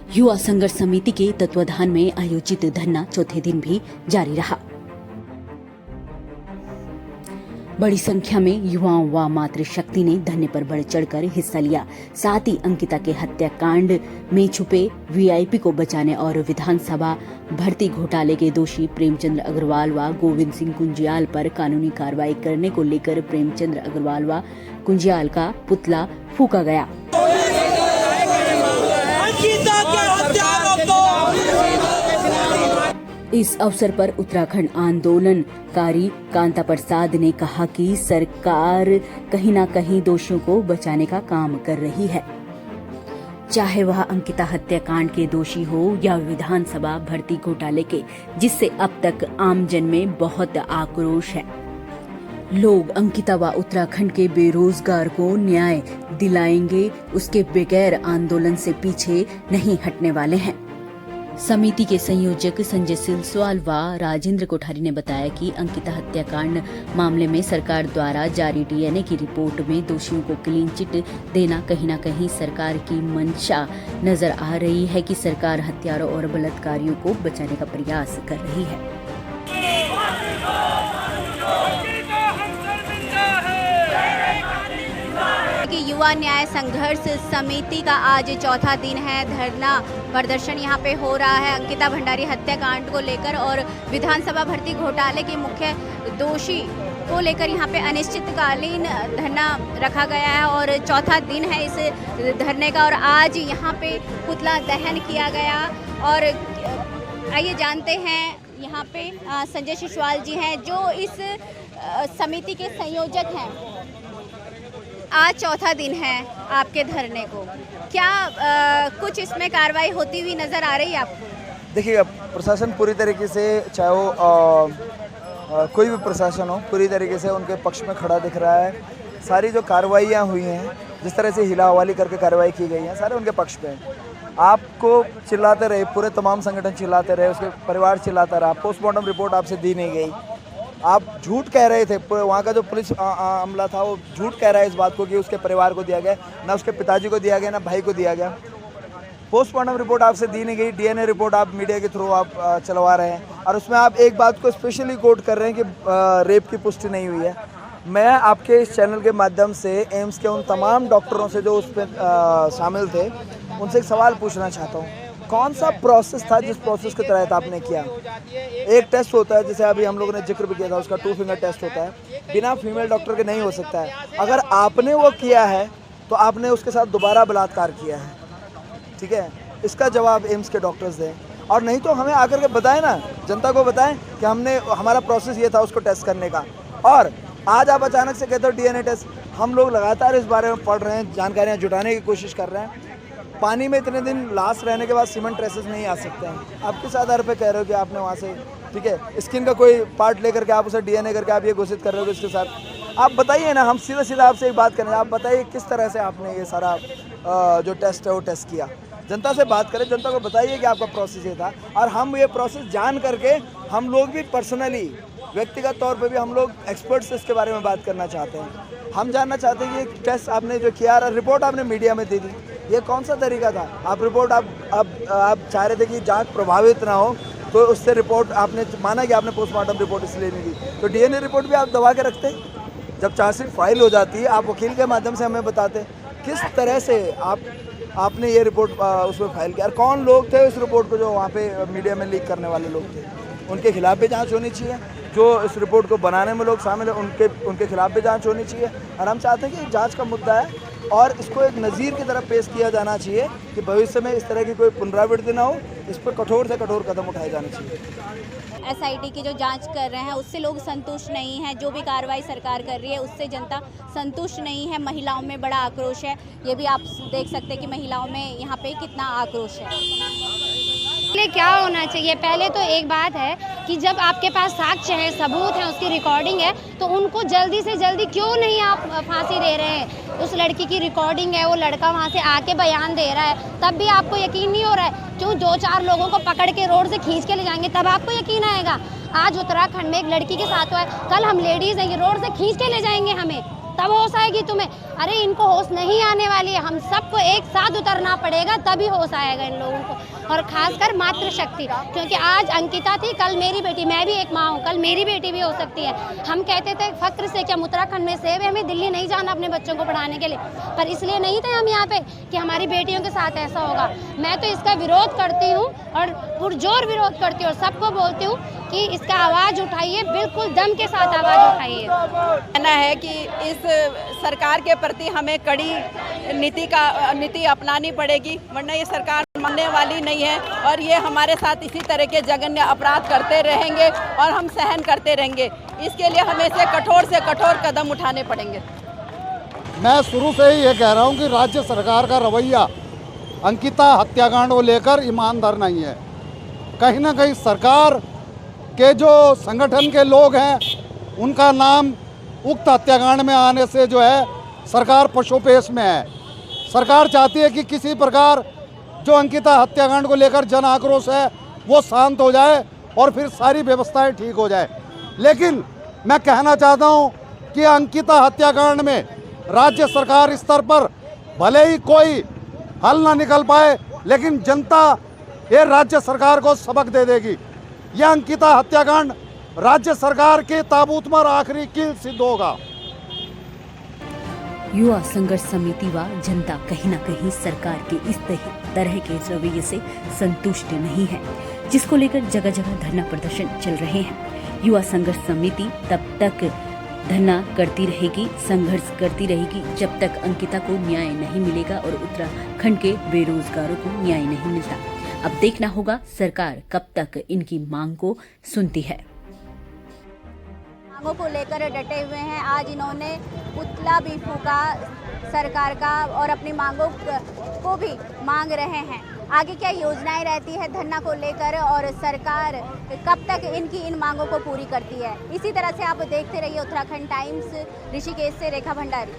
युवा संघर्ष समिति के तत्वाधान में आयोजित धरना चौथे दिन भी जारी रहा। बड़ी संख्या में युवाओं व मातृशक्ति ने धरने पर बढ़ चढ़कर हिस्सा लिया। साथ ही अंकिता के हत्याकांड में छुपे वीआईपी को बचाने और विधानसभा भर्ती घोटाले के दोषी प्रेमचंद्र अग्रवाल व गोविंद सिंह कुंजियाल पर कानूनी कार्रवाई करने को लेकर प्रेमचंद्र अग्रवाल व कुंजियाल का पुतला फूंका गया। इस अवसर पर उत्तराखंड आंदोलनकारी कांता प्रसाद ने कहा कि सरकार कहीं न कहीं दोषियों को बचाने का काम कर रही है, चाहे वह अंकिता हत्याकांड के दोषी हो या विधानसभा भर्ती घोटाले के, जिससे अब तक आमजन में बहुत आक्रोश है। लोग अंकिता व उत्तराखंड के बेरोजगार को न्याय दिलाएंगे, उसके बगैर आंदोलन से पीछे नहीं हटने वाले हैं। समिति के संयोजक संजय सिलसवाल व राजेंद्र कोठारी ने बताया कि अंकिता हत्याकांड मामले में सरकार द्वारा जारी डीएनए की रिपोर्ट में दोषियों को क्लीन चिट देना कहीं न कहीं सरकार की मंशा नजर आ रही है कि सरकार हत्यारों और बलात्कारियों को बचाने का प्रयास कर रही है। कि युवा न्याय संघर्ष समिति का आज चौथा दिन है। धरना प्रदर्शन यहाँ पे हो रहा है अंकिता भंडारी हत्याकांड को लेकर और विधानसभा भर्ती घोटाले के मुख्य दोषी को लेकर यहाँ पे अनिश्चितकालीन धरना रखा गया है और चौथा दिन है इस धरने का। और आज यहाँ पे पुतला दहन किया गया। और आइए जानते हैं, यहाँ पे संजय सिलसवाल जी हैं जो इस समिति के संयोजक हैं। आज चौथा दिन है आपके धरने को, क्या कुछ इसमें कार्रवाई होती हुई नजर आ रही है आपको? देखिए, प्रशासन पूरी तरीके से, चाहे वो कोई भी प्रशासन हो, पूरी तरीके से उनके पक्ष में खड़ा दिख रहा है। सारी जो कार्रवाइयाँ हुई हैं, जिस तरह से हिला हवाली करके कार्रवाई की गई है, सारे उनके पक्ष पे हैं। आपको चिल्लाते रहे, पूरे तमाम संगठन चिल्लाते रहे, उसके परिवार चिल्लाता रहा, पोस्टमार्टम रिपोर्ट आपसे दी नहीं गई, आप झूठ कह रहे थे। वहाँ का जो पुलिस अमला था वो झूठ कह रहा है इस बात को कि उसके परिवार को दिया गया, ना उसके पिताजी को दिया गया, ना भाई को दिया गया। पोस्टमार्टम रिपोर्ट आपसे दी नहीं गई, डीएनए रिपोर्ट आप मीडिया के थ्रू आप चलवा रहे हैं और उसमें आप एक बात को स्पेशली कोट कर रहे हैं कि रेप की पुष्टि नहीं हुई है। मैं आपके इस चैनल के माध्यम से एम्स के उन तमाम डॉक्टरों से जो उस पर शामिल थे, उनसे एक सवाल पूछना चाहता हूँ। कौन सा प्रोसेस था जिस प्रोसेस के तहत आपने किया? एक टेस्ट होता है, जैसे अभी हम लोगों ने जिक्र भी किया था, उसका 2 फिंगर टेस्ट होता है, बिना फीमेल डॉक्टर के नहीं हो सकता है। अगर आपने वो किया है तो आपने उसके साथ दोबारा बलात्कार किया है, ठीक है? इसका जवाब एम्स के डॉक्टर्स दें और नहीं तो हमें आकर के बताएं ना, जनता को बताएं कि हमारा प्रोसेस ये था उसको टेस्ट करने का। और आज आप अचानक से कहते हो डीएनए टेस्ट। हम लोग लगातार इस बारे में पढ़ रहे हैं, जानकारियाँ जुटाने की कोशिश कर रहे हैं। पानी में इतने दिन लाश रहने के बाद सीमेंट ट्रेसेस नहीं आ सकते हैं। आप किस आधार पे कह रहे हो कि आपने वहाँ से, ठीक है, स्किन का कोई पार्ट लेकर के आप उसे डीएनए करके आप ये घोषित कर रहे हो कि इसके साथ? आप बताइए ना, हम सीधा आपसे एक बात करें, आप बताइए किस तरह से आपने ये सारा जो टेस्ट है वो टेस्ट किया। जनता से बात करें, जनता को बताइए कि आपका प्रोसेस ये था। और हम ये प्रोसेस जान करके हम लोग भी पर्सनली, व्यक्तिगत तौर पे भी हम लोग एक्सपर्ट से इसके बारे में बात करना चाहते हैं। हम जानना चाहते हैं कि टेस्ट आपने जो किया, रिपोर्ट आपने मीडिया में दे दी, ये कौन सा तरीका था? आप रिपोर्ट आप चाह रहे थे कि जांच प्रभावित ना हो, तो उससे रिपोर्ट आपने माना कि आपने पोस्टमार्टम रिपोर्ट इसलिए नहीं दी, तो डीएनए रिपोर्ट भी आप दबा के रखते। जब चार्जशीट फाइल हो जाती है, आप वकील के माध्यम से हमें बताते किस तरह से आपने ये रिपोर्ट उसमें फाइल किया। और कौन लोग थे इस रिपोर्ट को जो वहाँ पे मीडिया में लीक करने वाले लोग थे, उनके खिलाफ भी जांच होनी चाहिए। जो इस रिपोर्ट को बनाने में लोग शामिल हैं, उनके खिलाफ भी जांच होनी चाहिए। और हम चाहते हैं कि जांच का मुद्दा है और इसको एक नज़ीर की तरह पेश किया जाना चाहिए कि भविष्य में इस तरह की कोई पुनरावृत्ति ना हो। इस पर कठोर से कठोर कदम उठाए जाने चाहिए। एसआईटी की जो जांच कर रहे हैं उससे लोग संतुष्ट नहीं हैं, जो भी कार्रवाई सरकार कर रही है उससे जनता संतुष्ट नहीं है। महिलाओं में बड़ा आक्रोश है, ये भी आप देख सकते हैं कि महिलाओं में यहाँ पे कितना आक्रोश है। क्या होना चाहिए? पहले तो एक बात है कि जब आपके पास साक्ष्य है, सबूत है, उसकी रिकॉर्डिंग है, तो उनको जल्दी से जल्दी क्यों नहीं आप फांसी दे रहे हैं? उस लड़की की रिकॉर्डिंग है, वो लड़का वहाँ से आके बयान दे रहा है, तब भी आपको यकीन नहीं हो रहा है। क्यों 2-4 लोगों को पकड़ के रोड से खींच के ले जाएंगे तब आपको यकीन आएगा? आज उत्तराखंड में एक लड़की के साथ हुआ है, कल हम लेडीज़ हैं, ये रोड से खींच के ले जाएंगे हमें, तब होश आएगी तुम्हें। अरे इनको होश नहीं आने वाली है, हम सबको एक साथ उतरना पड़ेगा तभी होश आएगा इन लोगों को, और खासकर मातृशक्ति, क्योंकि आज अंकिता थी, कल मेरी बेटी, मैं भी एक माँ हूँ, कल मेरी बेटी भी हो सकती है। हम कहते थे फक्र से कि हम उत्तराखंड में से हमें दिल्ली नहीं जाना अपने बच्चों को पढ़ाने के लिए, पर इसलिए नहीं थे हम यहाँ पे कि हमारी बेटियों के साथ ऐसा होगा। मैं तो इसका विरोध करती हूँ और पुरजोर विरोध करती हूँ और सबको बोलती हूँ कि इसका आवाज़ उठाइए, बिल्कुल दम के साथ आवाज़ उठाइए। कहना है कि इस सरकार के प्रति हमें कड़ी नीति अपनानी पड़ेगी, वरना ये सरकार मानने वाली नहीं है और ये हमारे साथ इसी तरह के जघन्य अपराध करते रहेंगे और हम सहन करते रहेंगे। इसके लिए हमें से कठोर कदम उठाने पड़ेंगे। मैं शुरू से ही ये कह रहा हूँ कि राज्य सरकार का रवैया अंकिता हत्याकांड को लेकर ईमानदार नहीं है। कहीं ना कहीं सरकार के जो संगठन के लोग हैं उनका नाम उक्त हत्याकांड में आने से जो है सरकार पशोपेश में है। सरकार चाहती है कि किसी प्रकार जो अंकिता हत्याकांड को लेकर जन आक्रोश है वो शांत हो जाए और फिर सारी व्यवस्थाएं ठीक हो जाए। लेकिन मैं कहना चाहता हूं कि अंकिता हत्याकांड में राज्य सरकार स्तर पर भले ही कोई हल ना निकल पाए, लेकिन जनता ये राज्य सरकार को सबक दे देगी। यह अंकिता हत्याकांड राज्य सरकार के ताबूत में आखिरी कील सिद्ध होगा। युवा संघर्ष समिति व जनता कहीं न कहीं सरकार के इस तरह के रवैये से संतुष्ट नहीं है, जिसको लेकर जगह जगह धरना प्रदर्शन चल रहे हैं। युवा संघर्ष समिति तब तक धरना करती रहेगी, संघर्ष करती रहेगी जब तक अंकिता को न्याय नहीं मिलेगा और उत्तराखंड के बेरोजगारों को न्याय नहीं मिलता। अब देखना होगा सरकार कब तक इनकी मांग को सुनती है। मांगों को लेकर डटे हुए हैं। आज इन्होंने पुतला भी फूका सरकार का और अपनी मांगों को भी मांग रहे हैं। आगे क्या योजनाएं रहती है धरना को लेकर और सरकार कब तक इनकी इन मांगों को पूरी करती है। इसी तरह से आप देखते रहिए उत्तराखंड टाइम्स। ऋषिकेश से रेखा भंडारी।